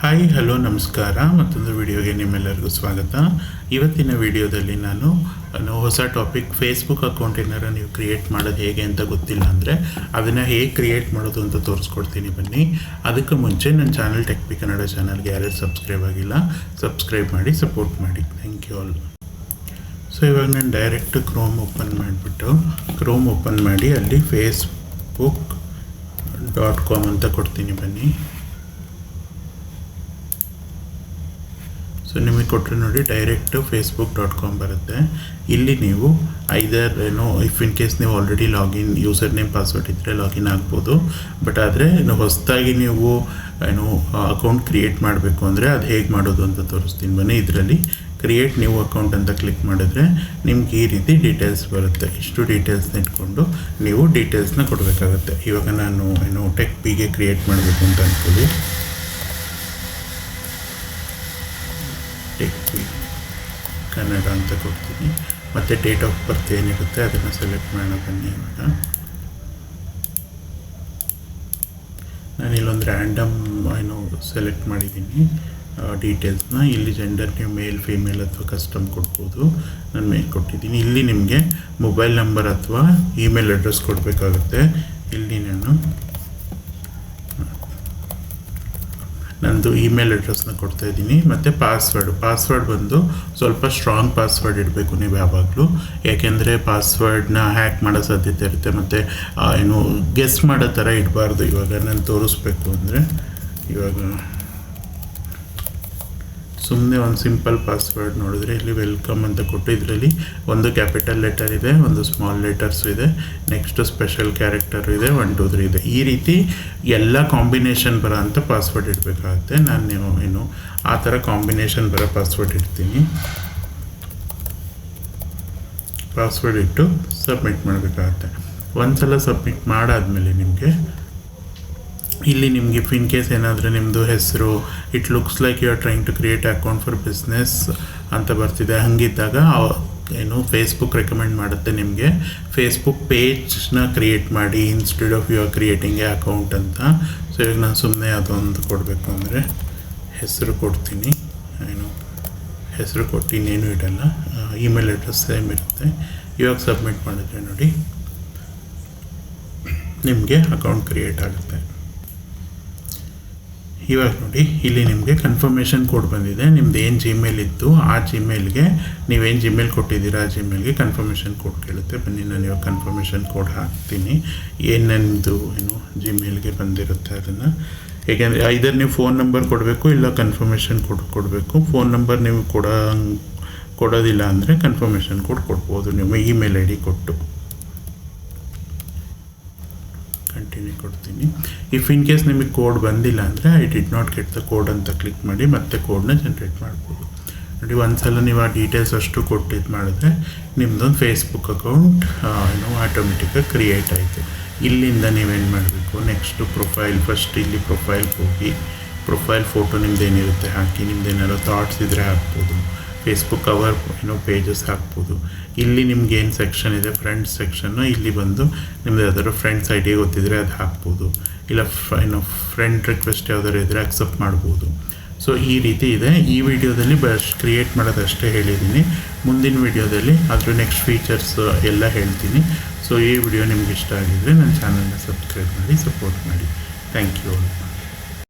Hi hello ನಮಸ್ಕಾರ. ಮತ್ತೊಂದು ವಿಡಿಯೋಗೆ ನಿಮ್ಮೆಲ್ಲರಿಗೂ ಸ್ವಾಗತ. ಇವತ್ತಿನ ವಿಡಿಯೋದಲ್ಲಿ ನಾನು ಹೊಸ ಟಾಪಿಕ್, ಫೇಸ್ಬುಕ್ ಅಕೌಂಟ್ ಏನಾರು ನೀವು ಕ್ರಿಯೇಟ್ ಮಾಡೋದು ಹೇಗೆ ಅಂತ ಗೊತ್ತಿಲ್ಲ ಅಂದರೆ ಅದನ್ನು ಹೇಗೆ ಕ್ರಿಯೇಟ್ ಮಾಡೋದು ಅಂತ ತೋರಿಸ್ಕೊಡ್ತೀನಿ ಬನ್ನಿ. ಅದಕ್ಕೆ ಮುಂಚೆ ನನ್ನ ಚಾನಲ್ ಟೆಕ್ ಬಿ ಕನ್ನಡ ಚಾನಲ್ಗೆ ಯಾರ್ಯಾರು ಸಬ್ಸ್ಕ್ರೈಬ್ ಆಗಿಲ್ಲ ಸಬ್ಸ್ಕ್ರೈಬ್ ಮಾಡಿ, ಸಪೋರ್ಟ್ ಮಾಡಿ. Thank you all. ಸೊ ಇವಾಗ ನಾನು ಡೈರೆಕ್ಟ್ ಕ್ರೋಮ್ ಓಪನ್ ಮಾಡಿ ಅಲ್ಲಿ facebook.com ಅಂತ ಕೊಡ್ತೀನಿ ಬನ್ನಿ. ಸೊ ನಿಮಗೆ ಕೊಟ್ಟರೆ ನೋಡಿ ಡೈರೆಕ್ಟು facebook.com ಬರುತ್ತೆ. ಇಲ್ಲಿ ನೀವು ಐದರ್ ಇಫ್ ಇನ್ ಕೇಸ್ ನೀವು ಆಲ್ರೆಡಿ ಯೂಸರ್ ನೇಮ್ ಪಾಸ್ವರ್ಡ್ ಇದ್ದರೆ ಲಾಗಿನ್ ಆಗ್ಬೋದು. ಬಟ್ ಆದರೆ ಹೊಸದಾಗಿ ನೀವು ಅಕೌಂಟ್ ಕ್ರಿಯೇಟ್ ಮಾಡಬೇಕು ಅಂದರೆ ಅದು ಹೇಗೆ ಮಾಡೋದು ಅಂತ ತೋರಿಸ್ತೀನಿ ಬನ್ನಿ. ಇದರಲ್ಲಿ ಕ್ರಿಯೇಟ್ ನ್ಯೂ ಅಕೌಂಟ್ ಅಂತ ಕ್ಲಿಕ್ ಮಾಡಿದ್ರೆ ನಿಮ್ಗೆ ಈ ರೀತಿ ಡೀಟೇಲ್ಸ್ ಬರುತ್ತೆ. ಇಷ್ಟು ಡೀಟೇಲ್ಸ್ನ ಇಟ್ಕೊಂಡು ನೀವು ಡೀಟೇಲ್ಸ್ನ ಕೊಡಬೇಕಾಗುತ್ತೆ. ಇವಾಗ ನಾನು ಟೆಕ್ ಬಿಗೆ ಕ್ರಿಯೇಟ್ ಮಾಡಬೇಕು ಅಂತ ಅಂದ್ಕೊಳ್ಳಿ. ಟೆಕ್ ಬಿ ಕನ್ನಡ ಅಂತ ಕೊಡ್ತೀನಿ. ಮತ್ತು ಡೇಟ್ ಆಫ್ ಬರ್ತ್ ಏನಿರುತ್ತೆ ಅದನ್ನು ಸೆಲೆಕ್ಟ್ ಮಾಡೋಣ ಬನ್ನಿ. ಇವಾಗ ನಾನು ಇಲ್ಲೊಂದು ರ್ಯಾಂಡಮ್ ಸೆಲೆಕ್ಟ್ ಮಾಡಿದ್ದೀನಿ ಡೀಟೇಲ್ಸ್ನ. ಇಲ್ಲಿ ಜೆಂಡರ್ ನೀವು ಮೇಲ್ ಫೀಮೇಲ್ ಅಥವಾ ಕಸ್ಟಮ್ ಕೊಡ್ಬೋದು. ನಾನು ಮೇಲ್ ಕೊಟ್ಟಿದ್ದೀನಿ. ಇಲ್ಲಿ ನಿಮಗೆ ಮೊಬೈಲ್ ನಂಬರ್ ಅಥವಾ ಇಮೇಲ್ ಅಡ್ರೆಸ್ ಕೊಡಬೇಕಾಗುತ್ತೆ. ಇಲ್ಲಿ ನಂದು ಇಮೇಲ್ ಅಡ್ರೆಸ್ನ ಕೊಡ್ತಾಯಿದ್ದೀನಿ. ಮತ್ತು ಪಾಸ್ವರ್ಡ್ ಬಂದು ಸ್ವಲ್ಪ ಸ್ಟ್ರಾಂಗ್ ಪಾಸ್ವರ್ಡ್ ಇಡಬೇಕು ನೀವು ಯಾವಾಗಲೂ. ಯಾಕೆಂದರೆ ಪಾಸ್ವರ್ಡ್ನ ಹ್ಯಾಕ್ ಮಾಡೋ ಸಾಧ್ಯತೆ ಇರುತ್ತೆ. ಮತ್ತು ಗೆಸ್ ಮಾಡೋ ಥರ ಇಡಬಾರ್ದು. ಇವಾಗ ನಾನು ತೋರಿಸ್ಬೇಕು ಅಂದರೆ ಇವಾಗ ಸುಮ್ಮನೆ ಒಂದು ಸಿಂಪಲ್ ಪಾಸ್ವರ್ಡ್ ನೋಡಿದ್ರೆ ಇಲ್ಲಿ ವೆಲ್ಕಮ್ ಅಂತ ಕೊಟ್ಟು ಇದರಲ್ಲಿ ಒಂದು ಕ್ಯಾಪಿಟಲ್ ಲೆಟರ್ ಇದೆ, ಒಂದು ಸ್ಮಾಲ್ ಲೆಟರ್ಸು ಇದೆ, ನೆಕ್ಸ್ಟ್ ಸ್ಪೆಷಲ್ ಕ್ಯಾರೆಕ್ಟರು ಇದೆ, 1 2 3 ಇದೆ. ಈ ರೀತಿ ಎಲ್ಲ ಕಾಂಬಿನೇಷನ್ ಬರೋ ಅಂಥ ಪಾಸ್ವರ್ಡ್ ಇಡಬೇಕಾಗುತ್ತೆ. ನಾನು ಆ ಥರ ಕಾಂಬಿನೇಷನ್ ಬರೋ ಪಾಸ್ವರ್ಡ್ ಇಡ್ತೀನಿ. ಪಾಸ್ವರ್ಡ್ ಇಟ್ಟು ಸಬ್ಮಿಟ್ ಮಾಡಬೇಕಾಗತ್ತೆ. ಒಂದು ಸಲ ಸಬ್ಮಿಟ್ ಮಾಡಾದಮೇಲೆ ಇಲ್ಲಿ ನಿಮಗೆ ಇಫ್ ಇನ್ ಕೇಸ್ ಏನಾದರೂ ನಿಮ್ಮದು ಹೆಸರು it looks like you are trying to create account for business ಅಂತ ಬರ್ತಿದೆ. ಹಾಗಿದ್ದಾಗ ಫೇಸ್ಬುಕ್ ರೆಕಮೆಂಡ್ ಮಾಡುತ್ತೆ ನಿಮಗೆ ಫೇಸ್ಬುಕ್ ಪೇಜ್ನ ಕ್ರಿಯೇಟ್ ಮಾಡಿ instead of you are creating a account ಅಂತ. ಸೊ ಇವಾಗ ನಾನು ಸುಮ್ಮನೆ ಅದೊಂದು ಕೊಡಬೇಕು ಅಂದರೆ ಹೆಸರು ಕೊಡ್ತೀನಿ. ಹೆಸರು ಕೊಟ್ಟು ಇನ್ನೇನು ಇಡಲ್ಲ, ಇಮೇಲ್ ಅಡ್ರೆಸ್ ಸೇಮ್ ಇರುತ್ತೆ. ಇವಾಗ ಸಬ್ಮಿಟ್ ಮಾಡಿದ್ರೆ ನೋಡಿ ನಿಮಗೆ ಅಕೌಂಟ್ ಕ್ರಿಯೇಟ್ ಆಗುತ್ತೆ. ಇವಾಗ ನೋಡಿ ಇಲ್ಲಿ ನಿಮಗೆ ಕನ್ಫರ್ಮೇಷನ್ ಕೋಡ್ ಬಂದಿದೆ. ನಿಮ್ದು ಏನು ಜಿಮೇಲ್ ಇತ್ತು ಆ ಜಿಮೇಲ್ಗೆ ನೀವೇನು ಜಿಮೇಲ್ ಕೊಟ್ಟಿದ್ದೀರಾ ಆ ಜಿಮೇಲ್ಗೆ ಕನ್ಫರ್ಮೇಷನ್ ಕೋಡ್ ಕೇಳುತ್ತೆ. ಬನ್ನಿ ನಾನು ಇವಾಗ ಕನ್ಫರ್ಮೇಷನ್ ಕೋಡ್ ಹಾಕ್ತೀನಿ. ನನ್ನದು ಜಿಮೇಲ್ಗೆ ಬಂದಿರುತ್ತೆ ಅದನ್ನು. ಏಕೆಂದರೆ ಐದರ್ ನೀವು ಫೋನ್ ನಂಬರ್ ಕೊಡಬೇಕು ಇಲ್ಲ ಕನ್ಫರ್ಮೇಷನ್ ಕೋಡ್ ಕೊಡಬೇಕು. ಫೋನ್ ನಂಬರ್ ನೀವು ಕೊಡೋದಿಲ್ಲ ಅಂದರೆ ಕನ್ಫರ್ಮೇಷನ್ ಕೋಡ್ ಕೊಡ್ಬೋದು ನೀವು ಇಮೇಲ್ ಐ ಡಿ ಕೊಟ್ಟು. ಕಂಟಿನ್ಯೂ ಕೊಡ್ತೀನಿ. ಇಫ್ ಇನ್ ಕೇಸ್ ನಿಮಗೆ ಕೋಡ್ ಬಂದಿಲ್ಲ ಅಂದರೆ I did not get the code ಅಂತ ಕ್ಲಿಕ್ ಮಾಡಿ ಮತ್ತೆ ಕೋಡ್ನ ಜನ್ರೇಟ್ ಮಾಡ್ಬೋದು. ನೋಡಿ ಒಂದ್ಸಲ ನೀವು ಆ ಡೀಟೇಲ್ಸ್ ಅಷ್ಟು ಕೊಟ್ಟು ಇದು ಮಾಡಿದ್ರೆ ನಿಮ್ಮದೊಂದು ಫೇಸ್ಬುಕ್ ಅಕೌಂಟ್ ಆಟೋಮೆಟಿಕ್ಕಾಗಿ ಕ್ರಿಯೇಟ್ ಆಯಿತು. ಇಲ್ಲಿಂದ ನೀವೇನು ಮಾಡಬೇಕು, ನೆಕ್ಸ್ಟು ಫಸ್ಟ್ ಇಲ್ಲಿ ಪ್ರೊಫೈಲ್ಗೆ ಹೋಗಿ ಪ್ರೊಫೈಲ್ ಫೋಟೋ ನಿಮ್ದೇನಿರುತ್ತೆ ಹಾಕಿ, ನಿಮ್ದೇನಾದ್ರು ಥಾಟ್ಸ್ ಇದ್ದರೆ ಹಾಕ್ಬೋದು. ಫೇಸ್ಬುಕ್ ಕವರ್ ಪೇಜಸ್ ಹಾಕ್ಬೋದು. ಇಲ್ಲಿ ನಿಮ್ಗೆ ಏನು ಸೆಕ್ಷನ್ ಇದೆ ಫ್ರೆಂಡ್ಸ್ ಸೆಕ್ಷನ್ನು, ಇಲ್ಲಿ ಬಂದು ನಿಮ್ದು ಯಾವ್ದಾದ್ರು ಫ್ರೆಂಡ್ಸ್ ಐ ಡಿ ಗೊತ್ತಿದ್ರೆ ಅದು ಹಾಕ್ಬೋದು. ಇಲ್ಲ ಫ್ರೆಂಡ್ ರಿಕ್ವೆಸ್ಟ್ ಯಾವ್ದಾದ್ರು ಇದ್ದರೆ ಅಕ್ಸೆಪ್ಟ್ ಮಾಡ್ಬೋದು. ಸೊ ಈ ರೀತಿ ಇದೆ. ಈ ವಿಡಿಯೋದಲ್ಲಿ ಕ್ರಿಯೇಟ್ ಮಾಡೋದಷ್ಟೇ ಹೇಳಿದ್ದೀನಿ. ಮುಂದಿನ ವಿಡಿಯೋದಲ್ಲಿ ಅದ್ರ ನೆಕ್ಸ್ಟ್ ಫೀಚರ್ಸ್ ಎಲ್ಲ ಹೇಳ್ತೀನಿ. ಸೊ ಈ ವಿಡಿಯೋ ನಿಮ್ಗೆ ಇಷ್ಟ ಆಗಿದ್ದರೆ ನನ್ನ ಚಾನಲ್ನ ಸಬ್ಸ್ಕ್ರೈಬ್ ಮಾಡಿ, ಸಪೋರ್ಟ್ ಮಾಡಿ. Thank you.